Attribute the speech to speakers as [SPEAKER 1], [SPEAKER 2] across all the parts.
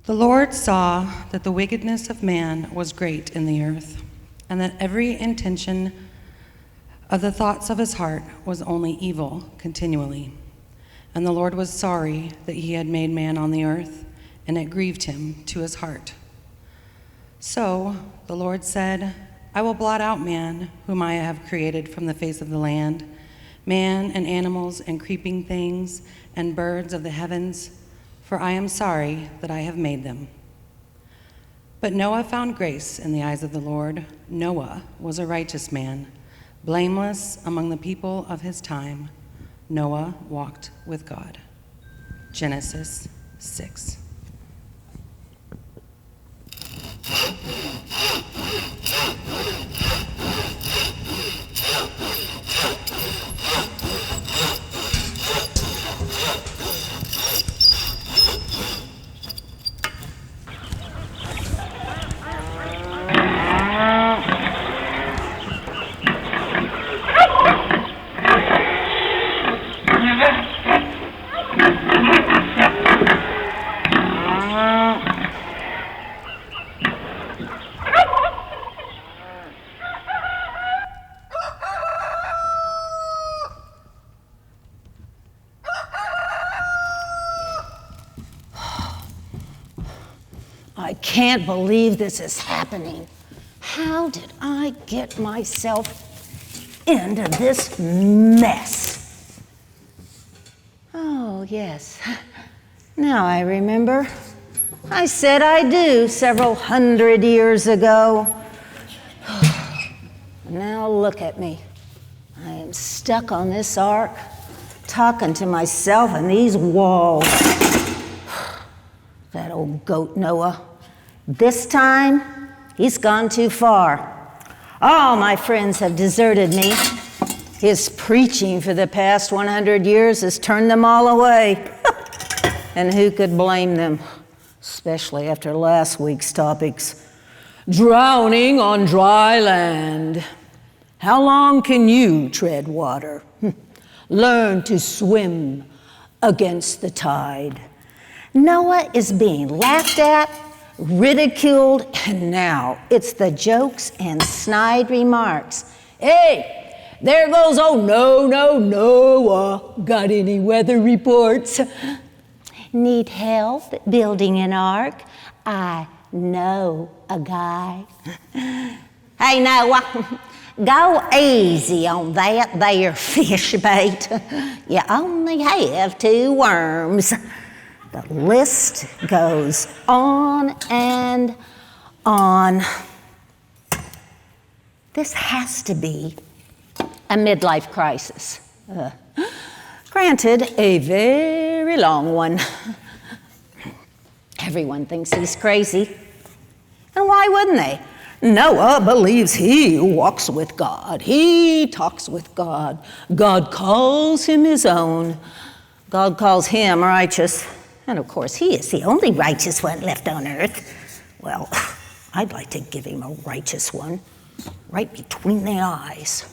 [SPEAKER 1] The Lord saw that the wickedness of man was great in the earth, and that every intention of the thoughts of his heart was only evil continually. And the Lord was sorry that he had made man on the earth, and it grieved him to his heart. So the Lord said, I will blot out man, whom I have created from the face of the land, man and animals and creeping things and birds of the heavens, for I am sorry that I have made them. But Noah found grace in the eyes of the Lord. Noah was a righteous man, blameless among the people of his time. Noah walked with God. Genesis 6.
[SPEAKER 2] I can't believe this is happening. How did I get myself into this mess? Oh, yes. Now I remember. I said I do several hundred years ago. Now look at me. I am stuck on this ark, talking to myself in these walls. That old goat Noah. This time, he's gone too far. All my friends have deserted me. His preaching for the past 100 years has turned them all away. And who could blame them, especially after last week's topics? Drowning on dry land. How long can you tread water? Learn to swim against the tide. Noah is being laughed at, ridiculed, and now it's the jokes and snide remarks. Hey, there goes old Noah. Got any weather reports? Need help building an ark? I know a guy. Hey, Noah, go easy on that there fish bait. You only have 2 worms. The list goes on and on. This has to be a midlife crisis. Granted, a very long one. Everyone thinks he's crazy. And why wouldn't they? Noah believes he walks with God. He talks with God. God calls him his own. God calls him righteous. And of course, he is the only righteous one left on earth. Well, I'd like to give him a righteous one, right between the eyes.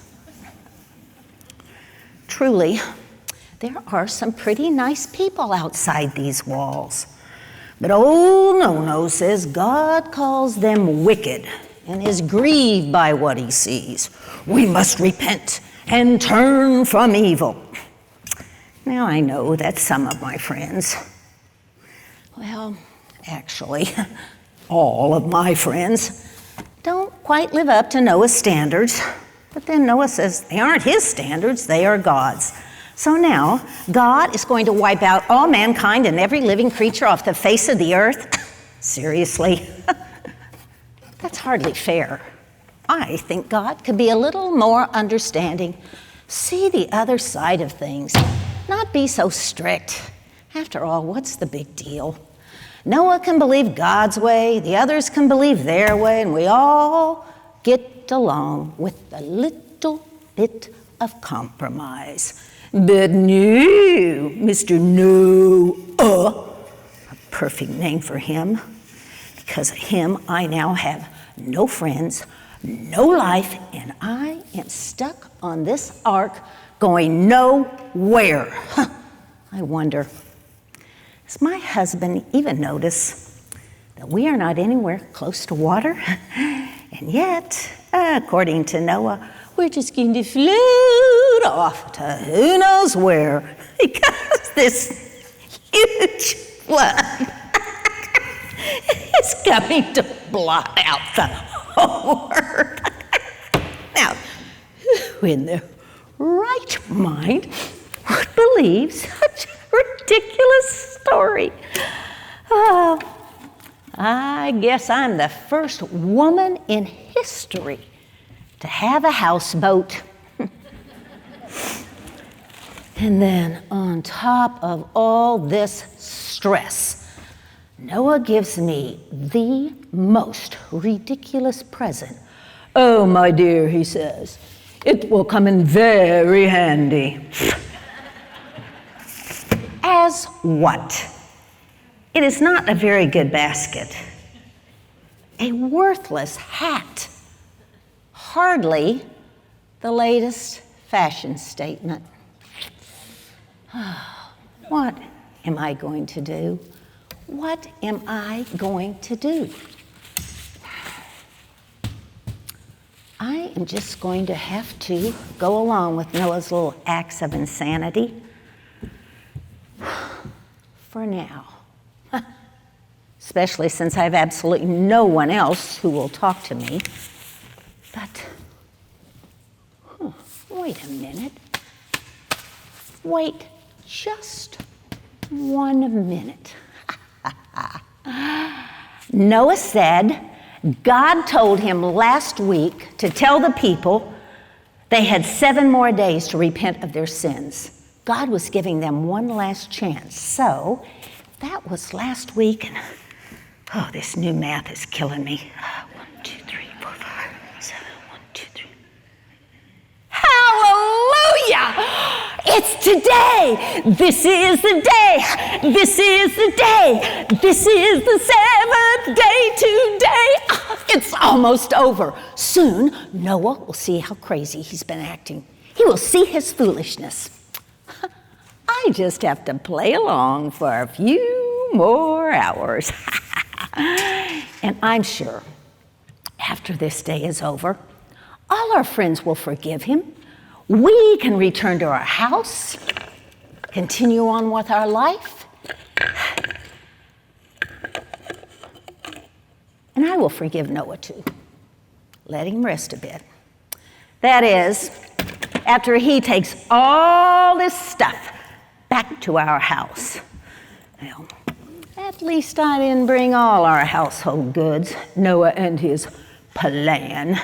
[SPEAKER 2] Truly, there are some pretty nice people outside these walls. But old No-No says God calls them wicked and is grieved by what he sees. We must repent and turn from evil. Now I know that some of my friends, well, actually, all of my friends, don't quite live up to Noah's standards. But then Noah says they aren't his standards, they are God's. So now, God is going to wipe out all mankind and every living creature off the face of the earth? Seriously? That's hardly fair. I think God could be a little more understanding, see the other side of things, not be so strict. After all, what's the big deal? Noah can believe God's way, the others can believe their way, and we all get along with a little bit of compromise. But no, Mr. Noah, a perfect name for him. Because of him, I now have no friends, no life, and I am stuck on this ark going nowhere. I wonder, does my husband even notice? that we are not anywhere close to water, and yet, according to Noah, we're just going to float off to who knows where because this huge flood is coming to blot out the whole earth. Now, who in their right mind would believe such a ridiculous story? Oh, I guess I'm the first woman in history to have a houseboat. And then on top of all this stress, Noah gives me the most ridiculous present. Oh, my dear, he says, it will come in very handy. As what? It is not a very good basket. A worthless hat. Hardly the latest fashion statement. What am I going to do? What am I going to do? I am just going to have to go along with Noah's little acts of insanity for now. Especially since I have absolutely no one else who will talk to me. But, wait a minute. Wait just 1 minute. Noah said God told him last week to tell the people they had 7 more days to repent of their sins. God was giving them one last chance. So that was last week, and this new math is killing me. 1, 2, 3, 4, 5, 7, 1, 2, 3. Hallelujah! It's today. This is the day. This is the day. This is the 7th day today. It's almost over. Soon, Noah will see how crazy he's been acting. He will see his foolishness. I just have to play along for a few more hours. And I'm sure after this day is over, all our friends will forgive him. We can return to our house, continue on with our life. And I will forgive Noah too. Let him rest a bit. That is, after he takes all this stuff back to our house. Well, at least I didn't bring all our household goods, Noah and his plan.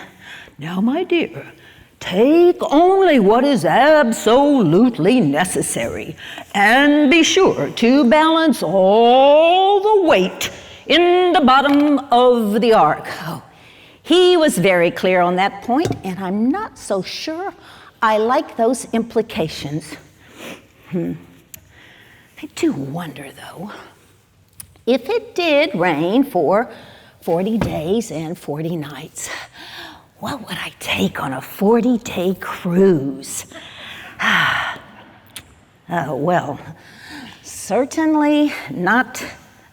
[SPEAKER 2] Now, my dear, take only what is absolutely necessary, and be sure to balance all the weight in the bottom of the ark. He was very clear on that point, and I'm not so sure I like those implications. I do wonder, though, if it did rain for 40 days and 40 nights, what would I take on a 40-day cruise? Oh, well, certainly not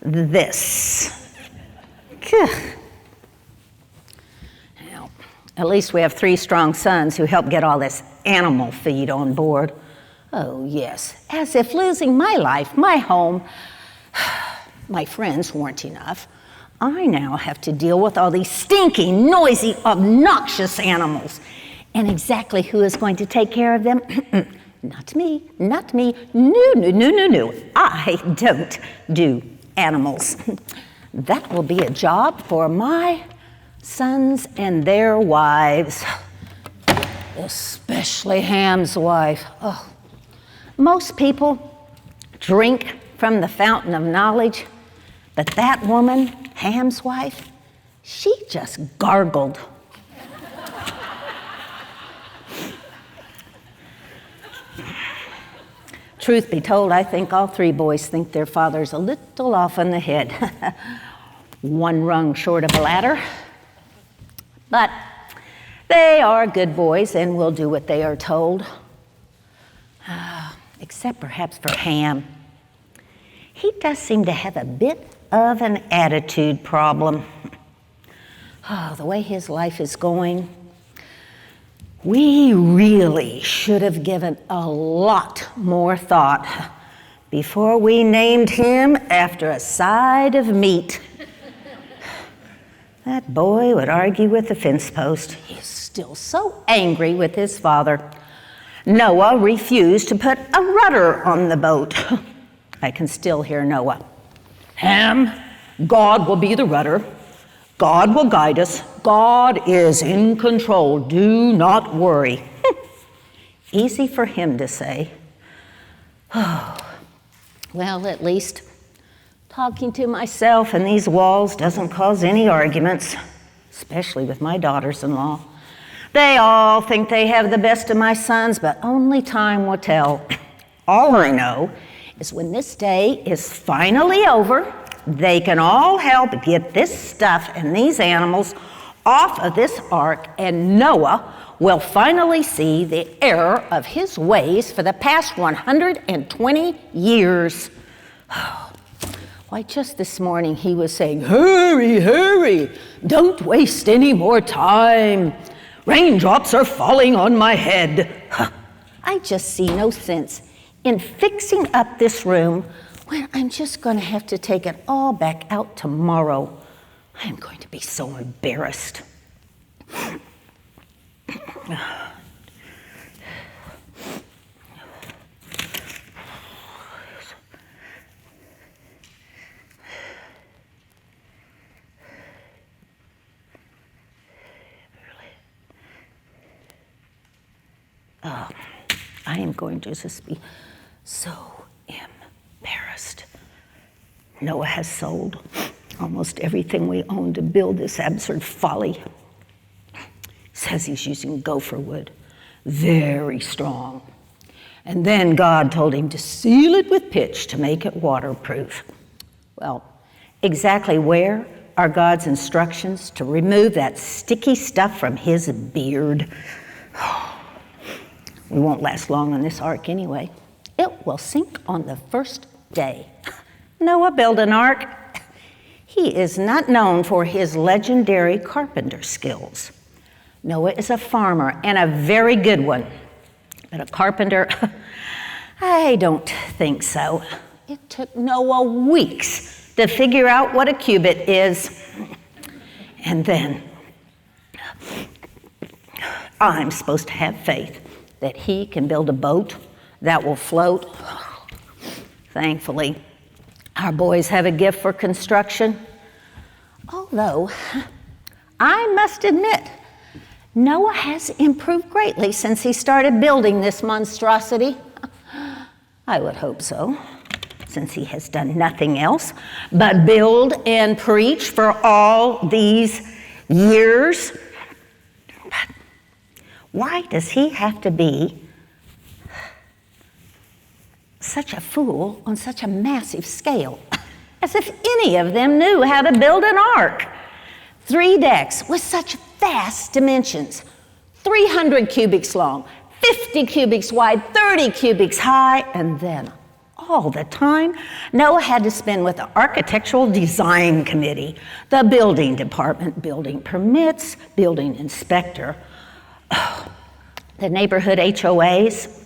[SPEAKER 2] this. Now, at least we have 3 strong sons who help get all this animal feed on board. Oh, yes, as if losing my life, my home, my friends weren't enough. I now have to deal with all these stinky, noisy, obnoxious animals. And exactly who is going to take care of them? Not me, not me. No. I don't do animals. That will be a job for my sons and their wives, especially Ham's wife. Oh. Most people drink from the fountain of knowledge, but that woman, Ham's wife, she just gargled. Truth be told, I think all 3 boys think their father's a little off on the head. One rung short of a ladder. But they are good boys and will do what they are told. Except perhaps for Ham. He does seem to have a bit of an attitude problem. Oh, the way his life is going, we really should have given a lot more thought before we named him after a side of meat. That boy would argue with the fence post. He's still so angry with his father. Noah refused to put a rudder on the boat. I can still hear Noah. Ham, God will be the rudder. God will guide us. God is in control. Do not worry. Easy for him to say. Oh, well, at least talking to myself and these walls doesn't cause any arguments, especially with my daughters-in-law. They all think they have the best of my sons, but only time will tell. All I know is when this day is finally over, they can all help get this stuff and these animals off of this ark, and Noah will finally see the error of his ways for the past 120 years. Why, just this morning he was saying, hurry, hurry, don't waste any more time. Raindrops are falling on my head. I just see no sense in fixing up this room when I'm just going to have to take it all back out tomorrow. I'm going to be so embarrassed. I am going to just be so embarrassed. Noah has sold almost everything we own to build this absurd folly. Says he's using gopher wood, very strong. And then God told him to seal it with pitch to make it waterproof. Well, exactly where are God's instructions to remove that sticky stuff from his beard? We won't last long on this ark anyway. It will sink on the first day. Noah built an ark. He is not known for his legendary carpenter skills. Noah is a farmer, and a very good one. But a carpenter, I don't think so. It took Noah weeks to figure out what a cubit is. And then I'm supposed to have faith that he can build a boat that will float. Thankfully, our boys have a gift for construction. Although, I must admit, Noah has improved greatly since he started building this monstrosity. I would hope so, since he has done nothing else but build and preach for all these years. But why does he have to be such a fool on such a massive scale? As if any of them knew how to build an ark. 3 decks with such vast dimensions, 300 cubics long, 50 cubics wide, 30 cubics high, and then all the time Noah had to spend with the Architectural Design Committee, the building department, building permits, building inspector, the neighborhood HOAs,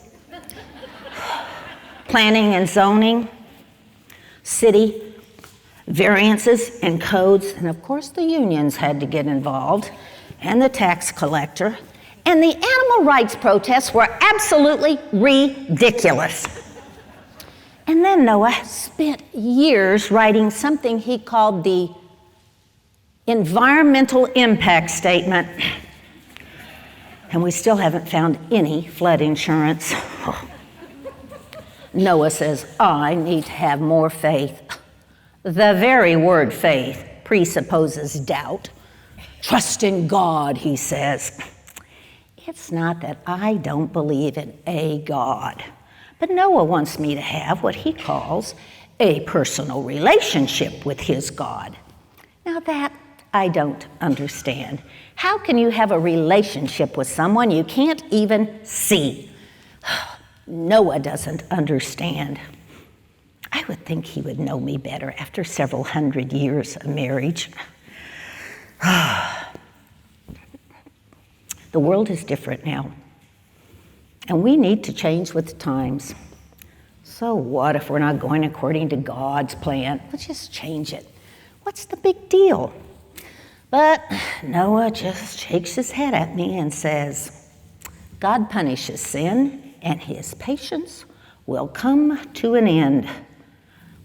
[SPEAKER 2] planning and zoning, city variances and codes, and of course the unions had to get involved, and the tax collector, and the animal rights protests were absolutely ridiculous. And then Noah spent years writing something he called the Environmental Impact Statement, and we still haven't found any flood insurance. Noah says, I need to have more faith. The very word faith presupposes doubt. Trust in God, he says. It's not that I don't believe in a God, but Noah wants me to have what he calls a personal relationship with his God. Now that I don't understand. How can you have a relationship with someone you can't even see? Noah doesn't understand. I would think he would know me better after several hundred years of marriage. The world is different now, and we need to change with the times. So what if we're not going according to God's plan? Let's just change it. What's the big deal? But Noah just shakes his head at me and says, God punishes sin, and his patience will come to an end.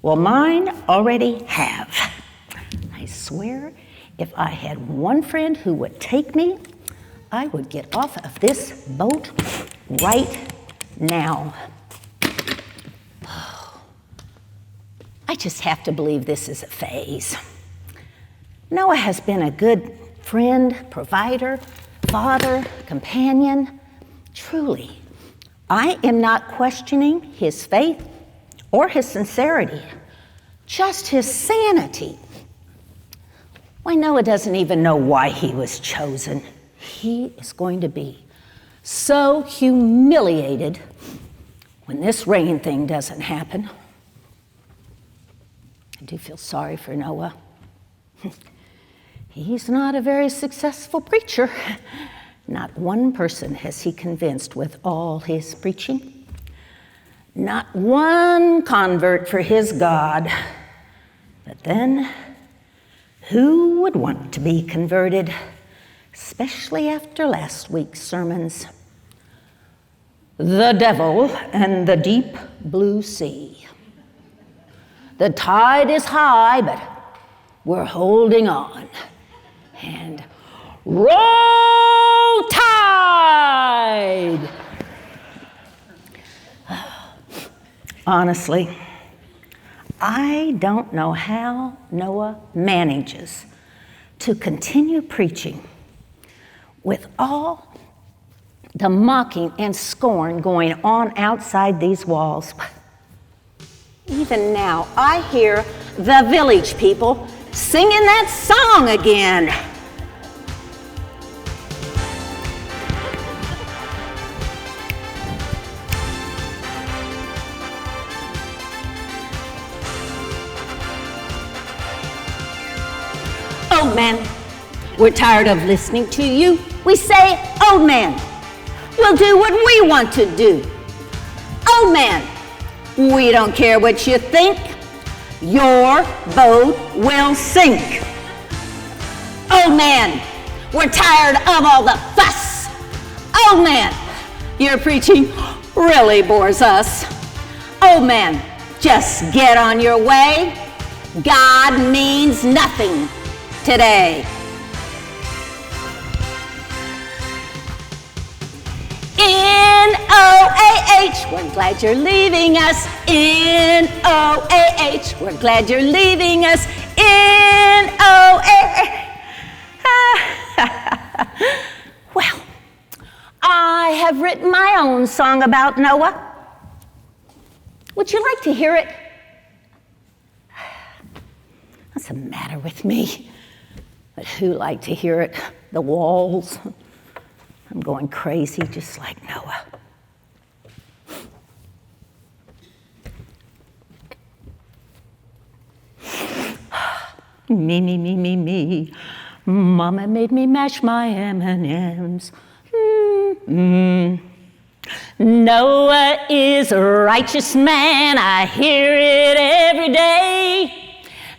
[SPEAKER 2] Well, mine already have. I swear, if I had one friend who would take me, I would get off of this boat right now. I just have to believe this is a phase. Noah has been a good friend, provider, father, companion. Truly, I am not questioning his faith or his sincerity, just his sanity. Why, Noah doesn't even know why he was chosen. He is going to be so humiliated when this rain thing doesn't happen. I do feel sorry for Noah. He's not a very successful preacher. Not one person has he convinced with all his preaching. Not one convert for his God. But then, who would want to be converted, especially after last week's sermons? The devil and the deep blue sea. The tide is high, but we're holding on. And roll tide! Honestly, I don't know how Noah manages to continue preaching with all the mocking and scorn going on outside these walls. Even now, I hear the village people singing that song again. Old man, we're tired of listening to you. We say, old man, we'll do what we want to do. Old man, we don't care what you think. Your boat will sink. Old man, we're tired of all the fuss. Old man, your preaching really bores us. Old man, just get on your way. God means nothing today. N-O-A-H, we're glad you're leaving us. N-O-A-H, we're glad you're leaving us. N-O-A-H. Well, I have written my own song about Noah. Would you like to hear it? What's the matter with me? But who like to hear it? The walls. I'm going crazy just like Noah. Me, me, me, me, me. Mama made me mash my M&Ms. Noah is a righteous man. I hear it every day.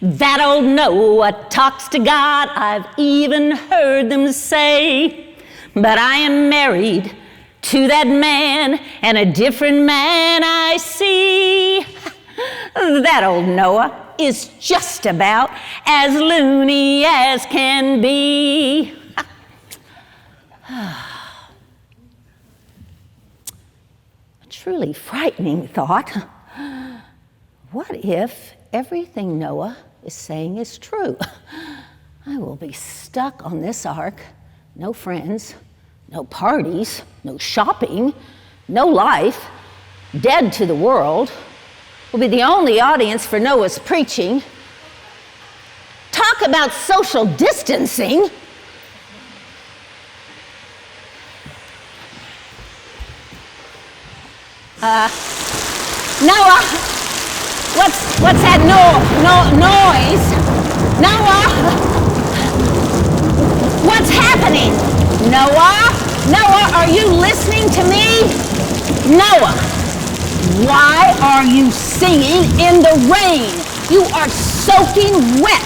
[SPEAKER 2] That old Noah talks to God. I've even heard them say. But I am married to that man, and a different man I see. That old Noah is just about as loony as can be. A truly frightening thought. What if everything Noah is saying is true? I will be stuck on this ark. No friends, no parties, no shopping, no life, dead to the world. Will be the only audience for Noah's preaching. Talk about social distancing. Noah, What's that noise? Noah? What's happening? Noah? Noah, are you listening to me? Noah, why are you singing in the rain? You are soaking wet.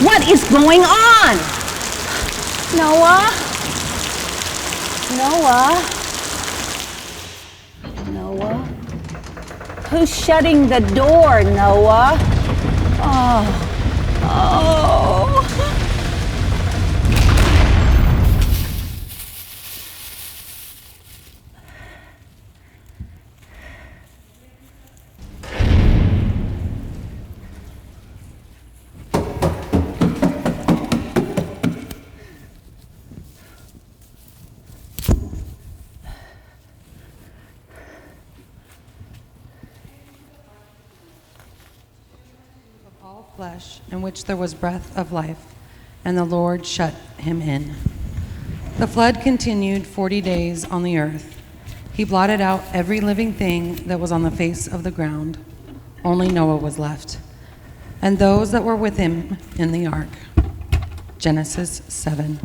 [SPEAKER 2] What is going on? Noah? Noah? Noah? Who's shutting the door, Noah? Oh.
[SPEAKER 1] all flesh in which there was breath of life, and the Lord shut him in. The flood continued 40 days on the earth. He blotted out every living thing that was on the face of the ground. Only Noah was left, and those that were with him in the ark. Genesis 7.40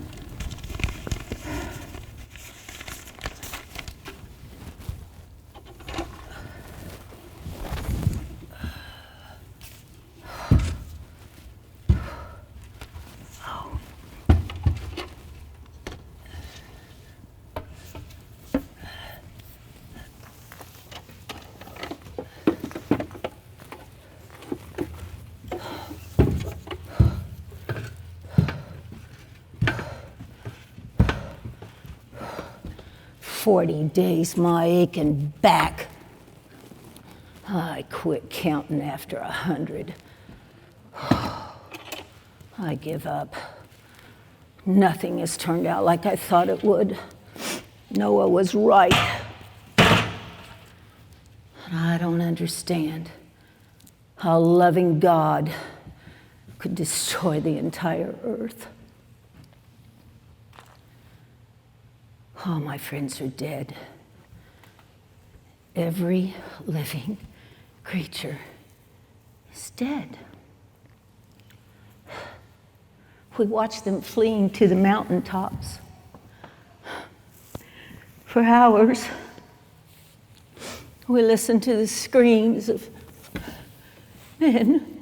[SPEAKER 2] days, my aching back. I quit counting after 100. I give up. Nothing has turned out like I thought it would. Noah was right. I don't understand how a loving God could destroy the entire earth. All my friends are dead. Every living creature is dead. We watch them fleeing to the mountaintops for hours. We listen to the screams of men,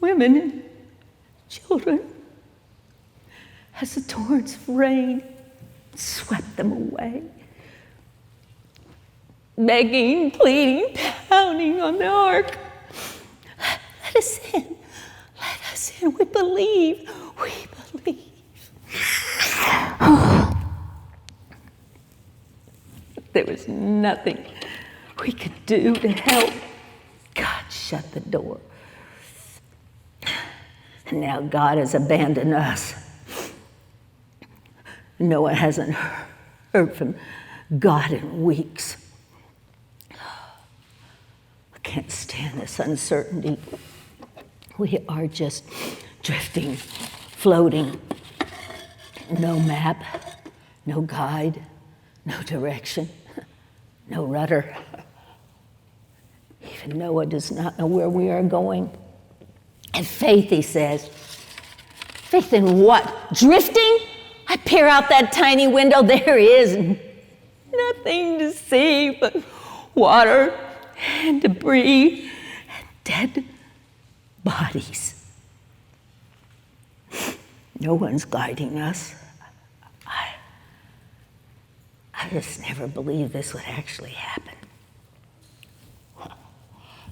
[SPEAKER 2] women, and children as the torrents of rain swept them away. Begging, pleading, pounding on the ark. Let us in. Let us in. We believe. We believe. There was nothing we could do to help. God shut the door. And now God has abandoned us. Noah hasn't heard from God in weeks. I can't stand this uncertainty. We are just drifting, floating. No map, no guide, no direction, no rudder. Even Noah does not know where we are going. And faith, he says. Faith in what? Drifting? I peer out that tiny window, there is nothing to see but water and debris and dead bodies. No one's guiding us. I just never believed this would actually happen.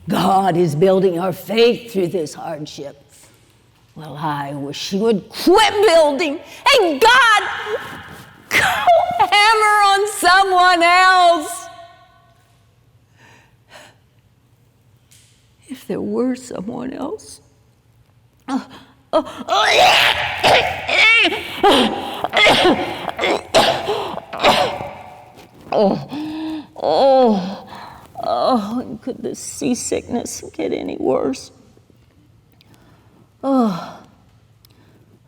[SPEAKER 2] God is building our faith through this hardship. Well, I wish he would quit building and God go hammer on someone else. If there were someone else. And could the seasickness get any worse? Oh,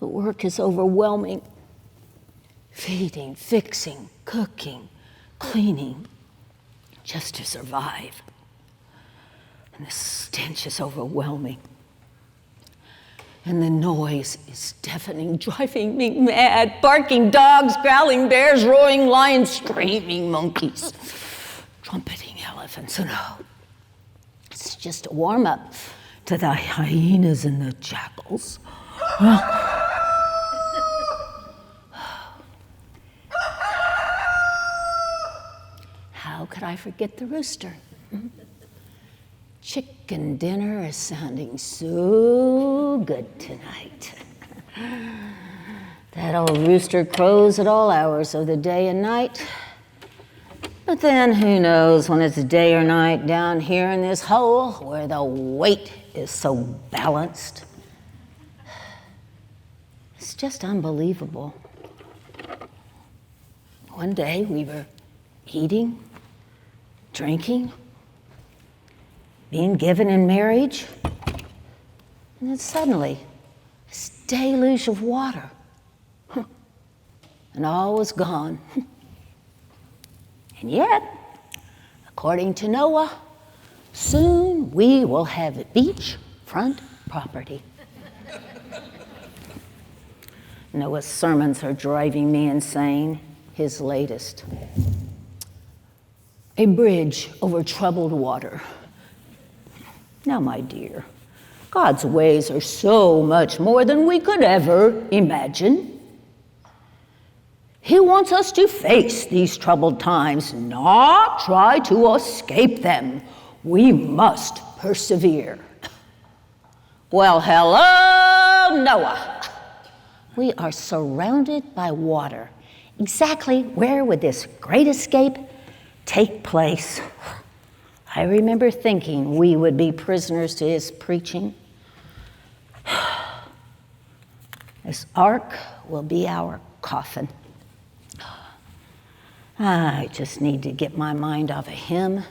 [SPEAKER 2] the work is overwhelming. Feeding, fixing, cooking, cleaning, just to survive. The stench is overwhelming. And the noise is deafening, driving me mad. Barking dogs, growling bears, roaring lions, screaming monkeys, trumpeting elephants. And it's just a warm-up to the hyenas and the jackals. How could I forget the rooster? Chicken dinner is sounding so good tonight. That old rooster crows at all hours of the day and night. But then who knows when it's day or night down here in this hole where the weight is so balanced. It's just unbelievable. One day we were eating, drinking, being given in marriage, and then suddenly, this deluge of water, and all was gone. And yet, according to Noah, soon we will have beachfront property. Noah's sermons are driving me insane. His latest: a bridge over troubled water. Now, my dear, God's ways are so much more than we could ever imagine. He wants us to face these troubled times, not try to escape them. We must persevere. Well, hello, Noah. We are surrounded by water. Exactly where would this great escape take place? I remember thinking we would be prisoners to his preaching. This ark will be our coffin. I just need to get my mind off of him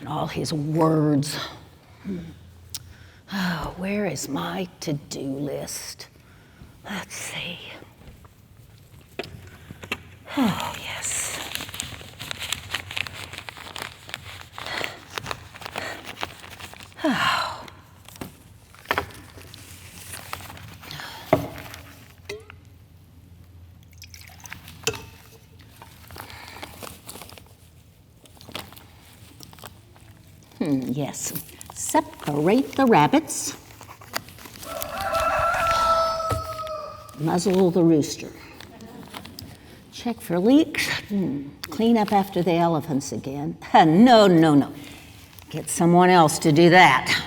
[SPEAKER 2] and all his words. Oh, where is my to-do list? Let's see. Oh, yes. Oh. Yes. Separate the rabbits. Muzzle the rooster. Check for leaks. Clean up after the elephants again. No. Get someone else to do that.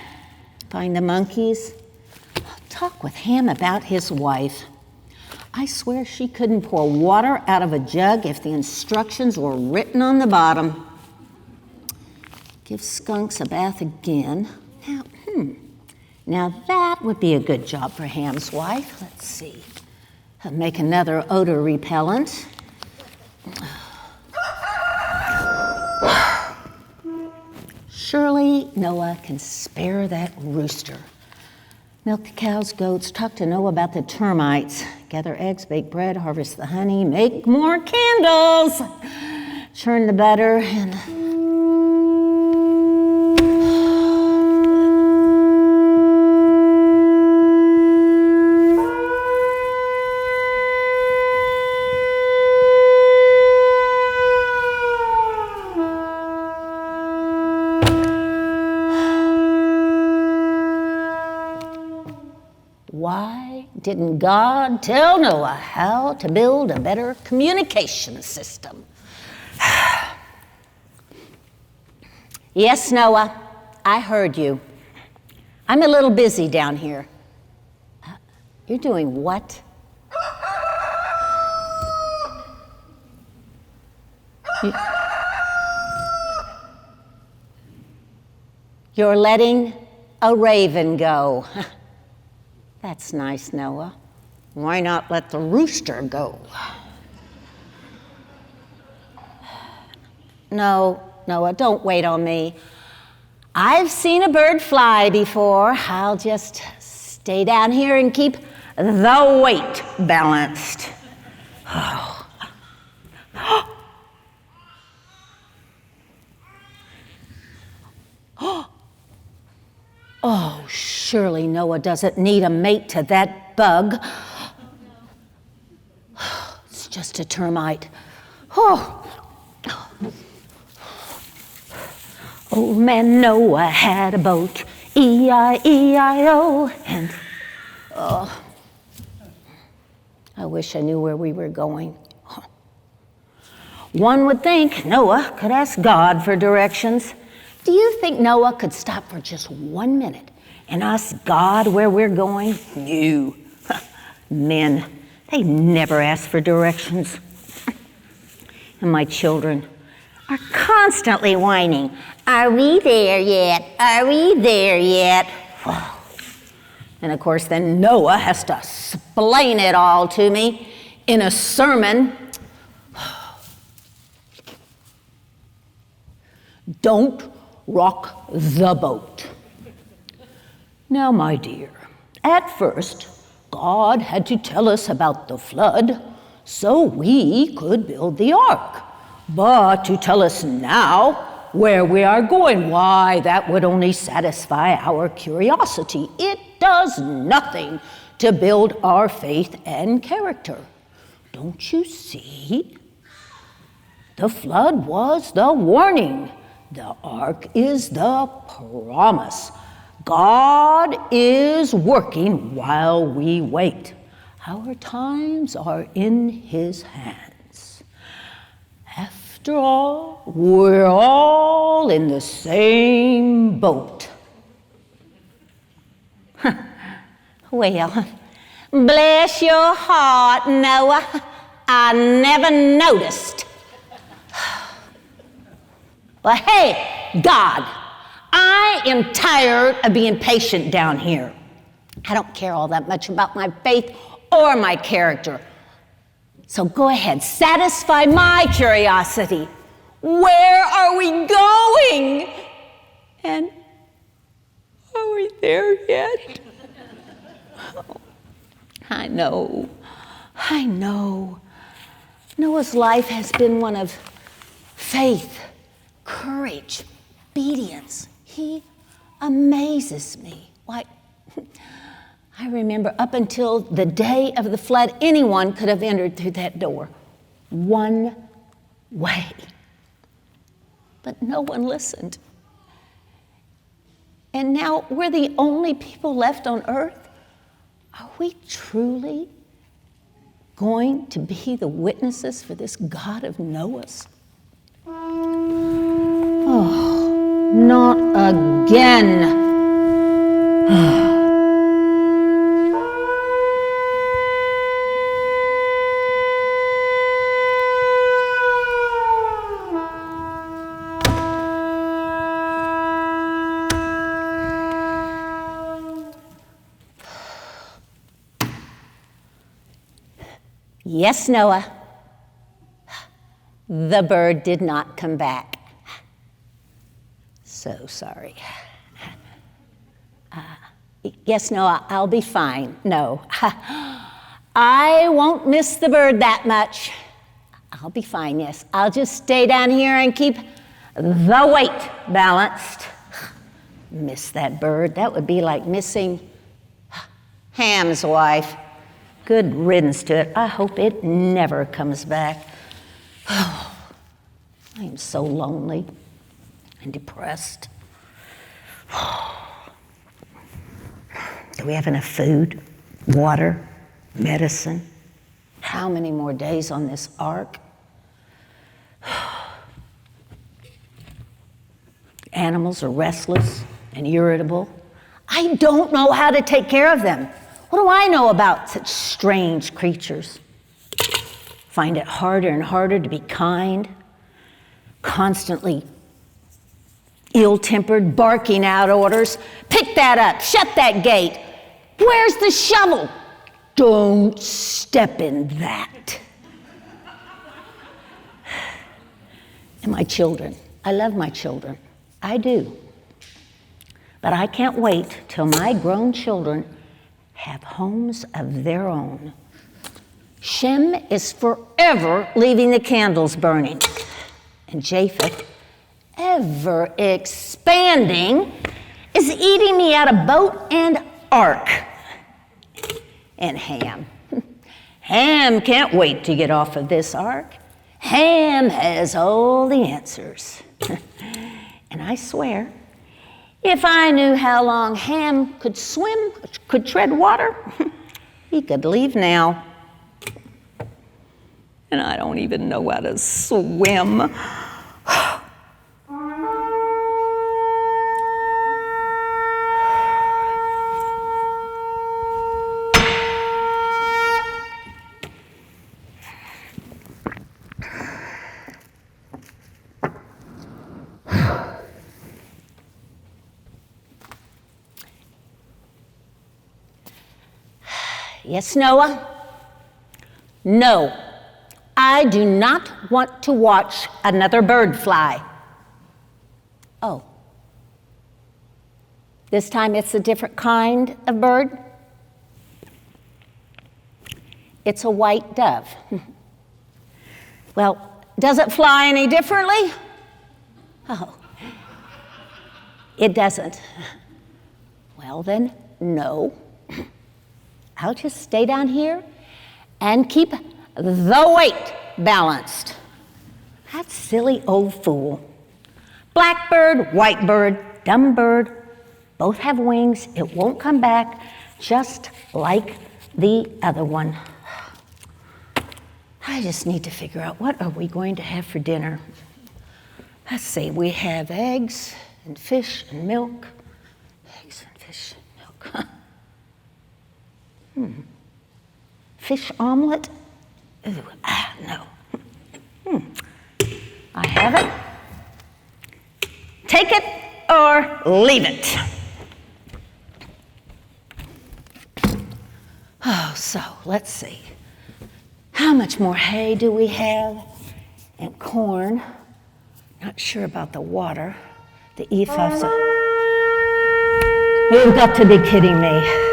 [SPEAKER 2] Find the monkeys. Talk with Ham about his wife. I swear she couldn't pour water out of a jug if the instructions were written on the bottom. Give skunks a bath again. Now that would be a good job for Ham's wife. Let's see. Make another odor repellent. Surely Noah can spare that rooster. Milk the cows, goats, talk to Noah about the termites. Gather eggs, bake bread, harvest the honey, make more candles. Churn the butter and... Why didn't God tell Noah how to build a better communication system? Yes, Noah, I heard you. I'm a little busy down here. You're doing what? You're letting a raven go. That's nice, Noah. Why not let the rooster go? No, Noah, don't wait on me. I've seen a bird fly before. I'll just stay down here and keep the weight balanced. Oh, surely Noah doesn't need a mate to that bug. It's just a termite. Oh. Old man Noah had a boat, E-I-E-I-O, and I wish I knew where we were going. One would think Noah could ask God for directions. Do you think Noah could stop for just 1 minute and ask God where we're going? No. Men, they never ask for directions. And my children are constantly whining, "Are we there yet? Are we there yet?" And of course, then Noah has to explain it all to me in a sermon. Don't rock the boat. Now, my dear, at first, God had to tell us about the flood so we could build the ark. But to tell us now where we are going, why, that would only satisfy our curiosity. It does nothing to build our faith and character. Don't you see? The flood was the warning. The ark is the promise. God is working while we wait. Our times are in His hands. After all, we're all in the same boat. Well, bless your heart, Noah. I never noticed. But hey, God, I am tired of being patient down here. I don't care all that much about my faith or my character. So go ahead, satisfy my curiosity. Where are we going? And are we there yet? Oh, I know. Noah's life has been one of faith, courage, obedience. He amazes me. Why, I remember up until the day of the flood, anyone could have entered through that door one way. But no one listened. And now we're the only people left on earth. Are we truly going to be the witnesses for this God of Noah's? Oh, not again. Yes, Noah. The bird did not come back. So sorry. Yes, Noah, I'll be fine. No. I won't miss the bird that much. I'll be fine, yes. I'll just stay down here and keep the weight balanced. Miss that bird. That would be like missing Ham's wife. Good riddance to it. I hope it never comes back. Oh, I am so lonely and depressed. Do we have enough food, water, medicine? How many more days on this ark? Animals are restless and irritable. I don't know how to take care of them. What do I know about such strange creatures? Find it harder and harder to be kind, constantly ill-tempered, barking out orders. Pick that up, shut that gate. Where's the shovel? Don't step in that. And my children, I love my children, I do. But I can't wait till my grown children have homes of their own. Shem is forever leaving the candles burning, and Japheth, ever expanding, is eating me out of boat and ark. And Ham. Ham can't wait to get off of this ark. Ham has all the answers. And I swear, if I knew how long Ham could swim, could tread water, he could leave now. And I don't even know how to swim. Yes, Noah? No, I do not want to watch another bird fly. Oh, this time it's a different kind of bird? It's a white dove. Well, does it fly any differently? Oh, it doesn't. Well then, no. I'll just stay down here and keep the weight balanced. That silly old fool. Blackbird, white bird, dumb bird, both have wings. It won't come back, just like the other one. I just need to figure out what are we going to have for dinner. Let's see, we have eggs and fish and milk. Eggs and fish and milk. Fish omelet? Ooh, no. I have it. Take it or leave it. Oh, so let's see. How much more hay do we have? And corn. Not sure about the water. The ephahs. You've got to be kidding me.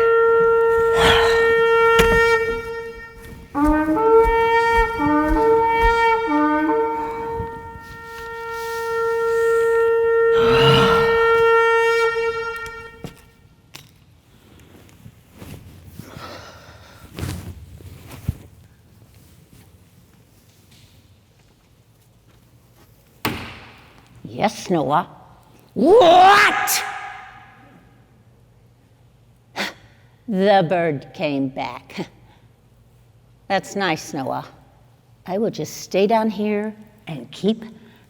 [SPEAKER 2] Yes, Noah. What? The bird came back. That's nice, Noah. I will just stay down here and keep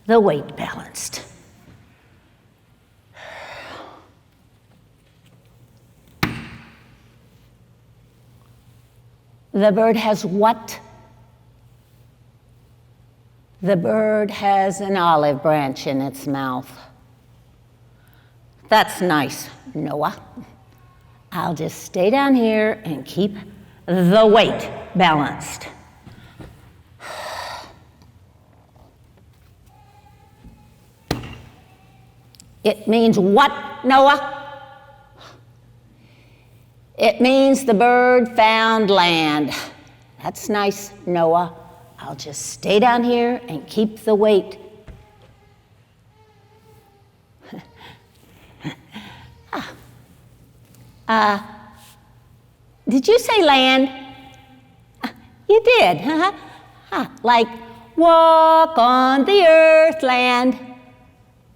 [SPEAKER 2] the weight balanced. The bird has what? The bird has an olive branch in its mouth. That's nice, Noah. I'll just stay down here and keep the weight balanced. It means what, Noah? It means the bird found land. That's nice, Noah. I'll just stay down here and keep the weight. Did you say land? You did, huh? Like walk on the earth, land.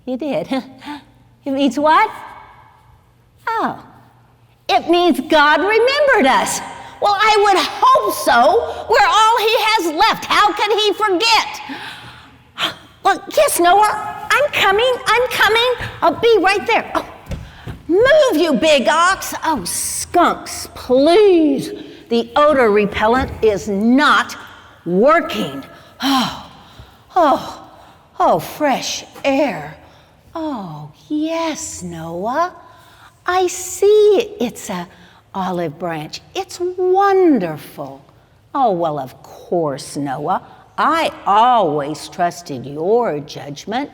[SPEAKER 2] You did. It means what? Oh, it means God remembered us. Well, I would hope so. We're all he has left. How can he forget? Well, yes, Noah, I'm coming. I'll be right there. Oh, move, you big ox. Oh, skunks, please. The odor repellent is not working. Oh, fresh air. Oh, yes, Noah. I see it's a olive branch. It's wonderful. Oh, well, of course, Noah. I always trusted your judgment.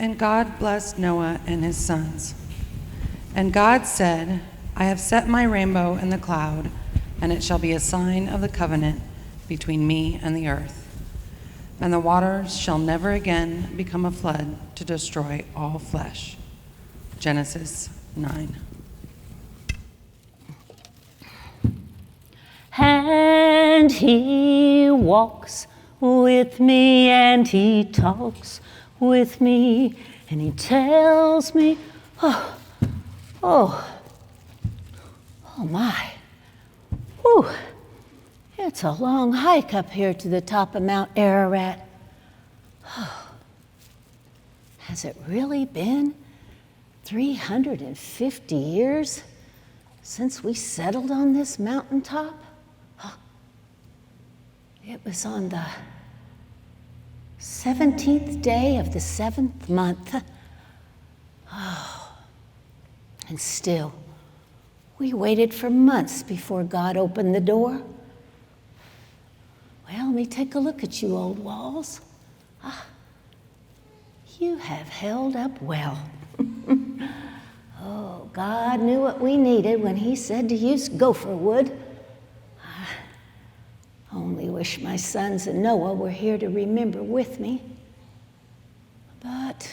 [SPEAKER 1] And God blessed Noah and his sons. And God said, I have set my rainbow in the cloud, and it shall be a sign of the covenant between me and the earth. And the waters shall never again become a flood to destroy all flesh. Genesis 9.
[SPEAKER 2] And he walks with me, and he talks with me, and he tells me, oh my, whew, it's a long hike up here to the top of Mount Ararat. Has it really been 350 years since we settled on this mountaintop? It was on the 17th day of the 7th month. And still, we waited for months before God opened the door. Well, let me take a look at you, old walls. You have held up well. Oh, God knew what we needed when he said to use gopher wood. I only wish my sons and Noah were here to remember with me. But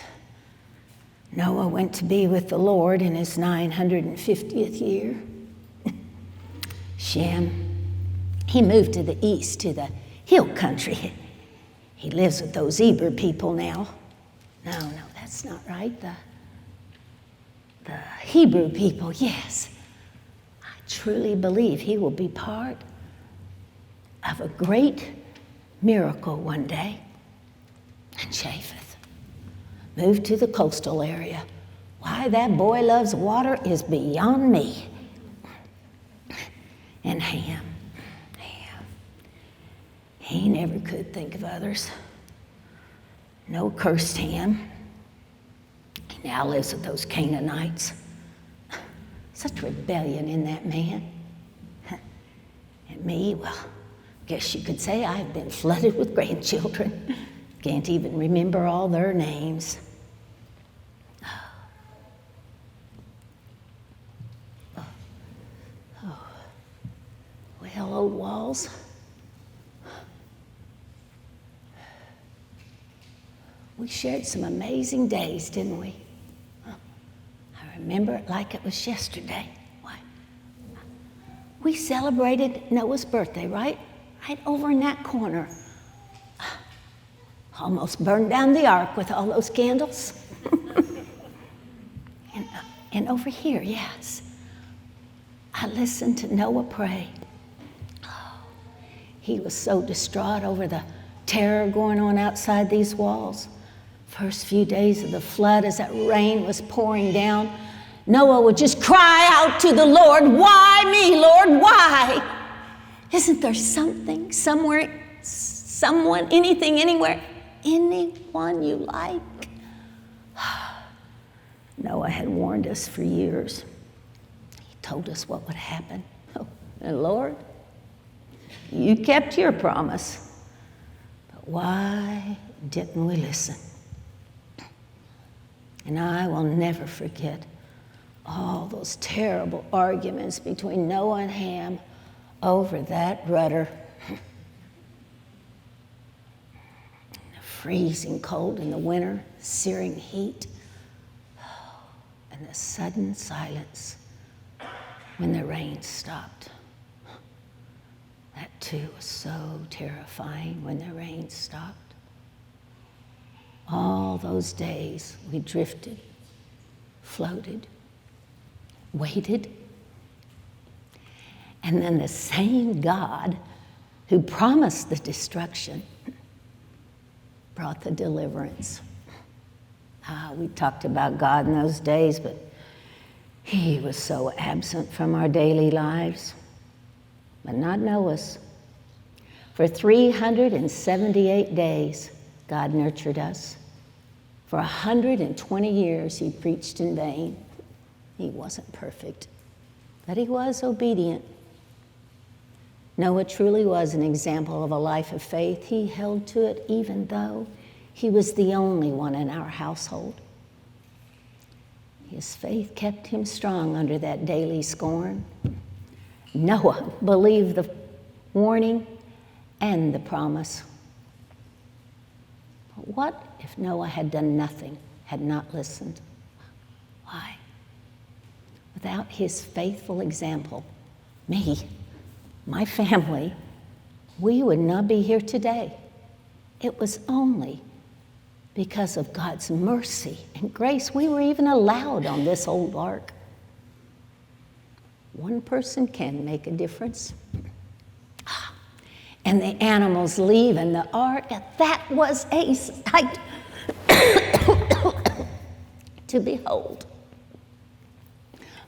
[SPEAKER 2] Noah went to be with the Lord in his 950th year. Shem, he moved to the east, to the hill country. He lives with those Eber people now. No, that's not right. The Hebrew people, yes. I truly believe he will be part of a great miracle one day. And Japheth moved to the coastal area. Why that boy loves water is beyond me. And Ham, he never could think of others. No cursed Ham. He now lives with those Canaanites. Such rebellion in that man. And me, well, guess you could say I've been flooded with grandchildren. Can't even remember all their names. Well, old walls, we shared some amazing days, didn't we? I remember it like it was yesterday. Why? We celebrated Noah's birthday, right? Right over in that corner. Almost burned down the ark with all those candles. And over here, yes, I listened to Noah pray. He was so distraught over the terror going on outside these walls. First few days of the flood, as that rain was pouring down, Noah would just cry out to the Lord, "Why me, Lord, why? Isn't there something, somewhere, someone, anything, anywhere, anyone you like?" Noah had warned us for years. He told us what would happen. Oh, and Lord, you kept your promise. But why didn't we listen? And I will never forget all those terrible arguments between Noah and Ham over that rudder. The freezing cold in the winter, searing heat, and the sudden silence when the rain stopped. That too was so terrifying when the rain stopped. All those days we drifted, floated, waited. And then the same God who promised the destruction brought the deliverance. We talked about God in those days, but he was so absent from our daily lives. But not Noah's. For 378 days, God nurtured us. For 120 years, he preached in vain. He wasn't perfect, but he was obedient. Noah truly was an example of a life of faith. He held to it even though He was the only one in our household. His faith kept him strong under that daily scorn. Noah believed the warning and the promise. But what if Noah had done nothing, had not listened? Why? Without his faithful example, me, my family, we would not be here today. It was only because of God's mercy and grace we were even allowed on this old ark. One person can make a difference. And the animals leaving the ark, that was a sight to behold.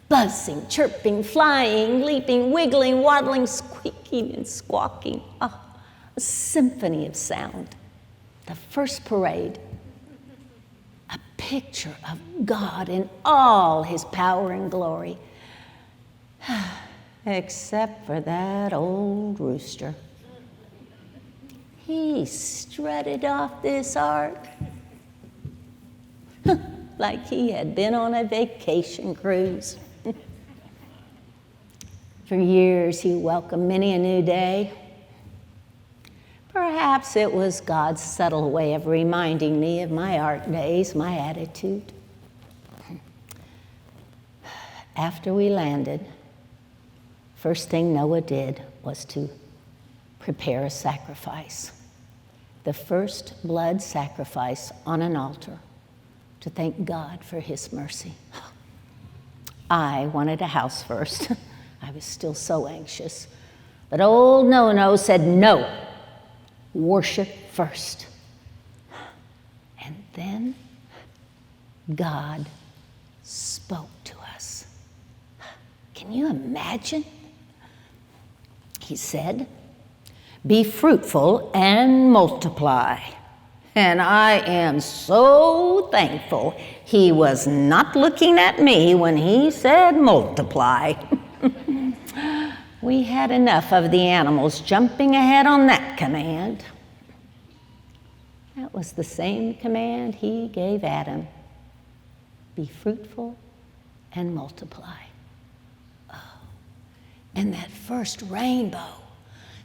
[SPEAKER 2] Buzzing, chirping, flying, leaping, wiggling, waddling, squeaking, and squawking. A symphony of sound. The first parade, a picture of God in all his power and glory. Except for that old rooster. He strutted off this ark like he had been on a vacation cruise. For years, he welcomed many a new day. Perhaps it was God's subtle way of reminding me of my ark days, my attitude. After we landed, first thing Noah did was to prepare a sacrifice. The first blood sacrifice on an altar to thank God for his mercy. I wanted a house first. I was still so anxious. But old No-No said, no, worship first. And then God spoke to us. Can you imagine? He said, be fruitful and multiply. And I am so thankful he was not looking at me when he said multiply. We had enough of the animals jumping ahead on that command. That was the same command he gave Adam. Be fruitful and multiply. Oh, and that first rainbow,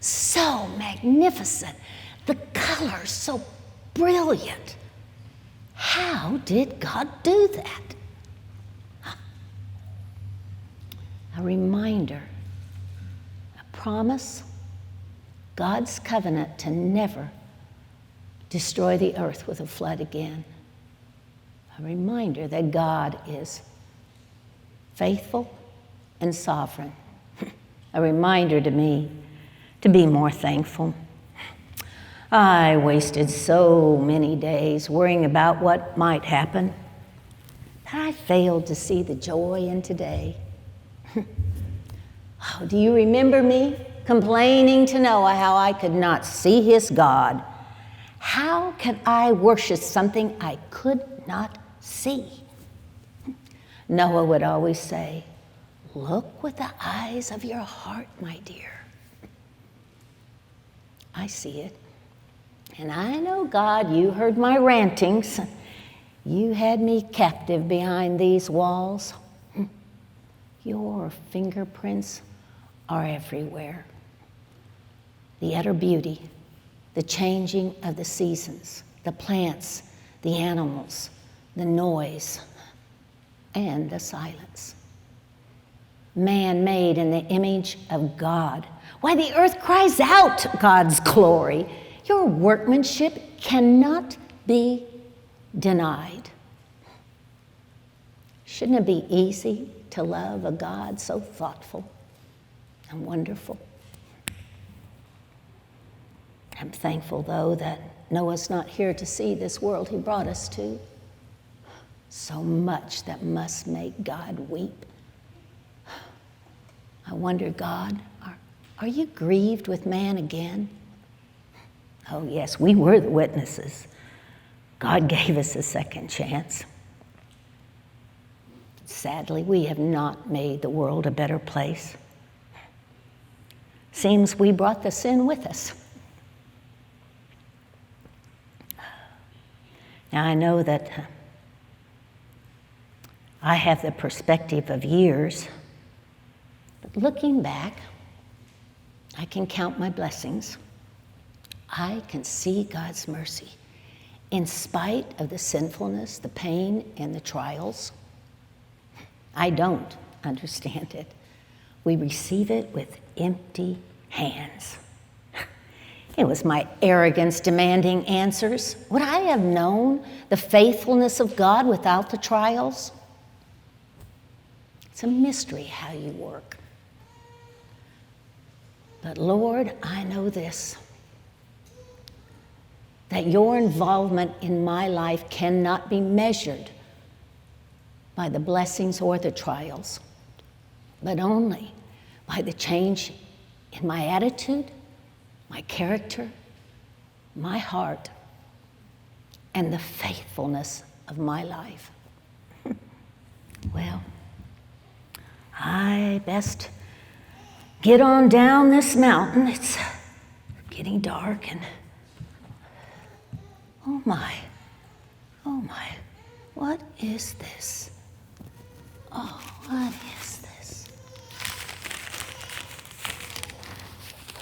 [SPEAKER 2] so magnificent, the colors so brilliant. How did God do that? A reminder, a promise, God's covenant to never destroy the earth with a flood again. A reminder that God is faithful and sovereign. A reminder to me to be more thankful. I wasted so many days worrying about what might happen that I failed to see the joy in today. Oh, do you remember me complaining to Noah how I could not see his God? How can I worship something I could not see? Noah would always say, look with the eyes of your heart, my dear. I see it. And I know, God, you heard my rantings. You had me captive behind these walls. Your fingerprints are everywhere. The utter beauty, the changing of the seasons, the plants, the animals, the noise, and the silence. Man made in the image of God. Why, the earth cries out God's glory. Your workmanship cannot be denied. Shouldn't it be easy to love a God so thoughtful and wonderful? I'm thankful, though, that Noah's not here to see this world he brought us to. So much that must make God weep. I wonder, God, are you grieved with man again? Oh, yes, we were the witnesses. God gave us a second chance. Sadly, we have not made the world a better place. Seems we brought the sin with us. Now, I know that I have the perspective of years, but looking back, I can count my blessings. I can see God's mercy in spite of the sinfulness, the pain, and the trials. I don't understand it. We receive it with empty hands. It was my arrogance demanding answers. Would I have known the faithfulness of God without the trials? It's a mystery how you work. But Lord, I know this, that your involvement in my life cannot be measured by the blessings or the trials, but only by the change in my attitude, my character, my heart, and the faithfulness of my life. Well, I best get on down this mountain. It's getting dark and oh my, what is this? Oh, what is this?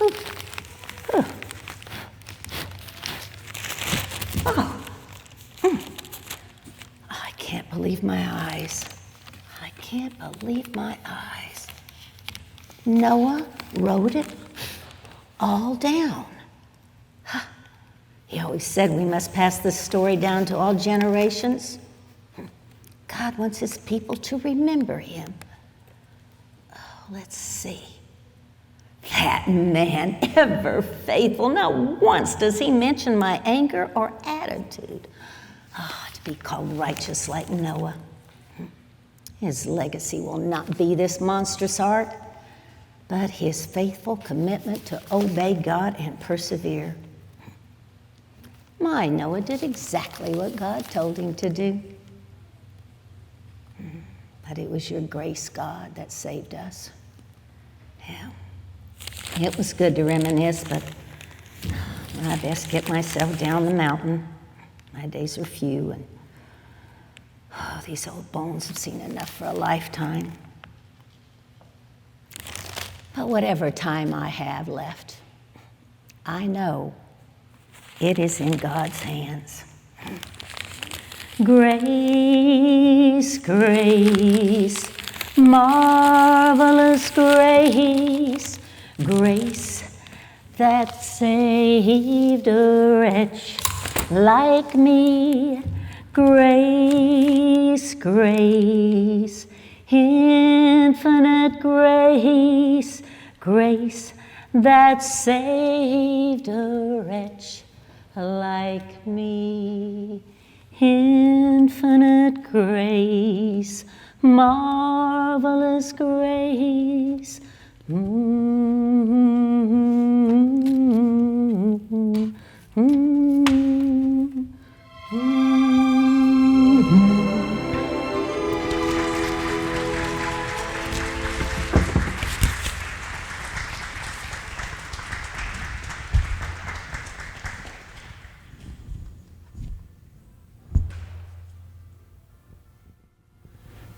[SPEAKER 2] Ooh. Ooh. Oh. I can't believe my eyes. I can't believe my eyes. Noah wrote it all down. He always said we must pass this story down to all generations. God wants his people to remember him. Oh, let's see. That man, ever faithful, not once does he mention my anger or attitude. Oh, to be called righteous like Noah. His legacy will not be this monstrous ark, but his faithful commitment to obey God and persevere. My Noah did exactly what God told him to do. But it was your grace, God, that saved us. Yeah. It was good to reminisce, but I best get myself down the mountain. My days are few, and these old bones have seen enough for a lifetime. But whatever time I have left, I know it is in God's hands. Grace, grace, marvelous grace, grace that saved a wretch like me. Grace, grace, infinite grace, grace that saved a wretch like me. Infinite grace, marvelous grace.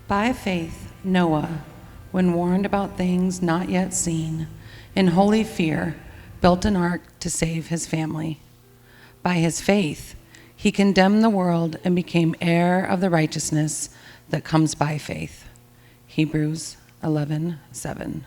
[SPEAKER 1] By faith, Noah, when warned about things not yet seen, in holy fear, built an ark to save his family. By his faith, he condemned the world and became heir of the righteousness that comes by faith. Hebrews 11:7.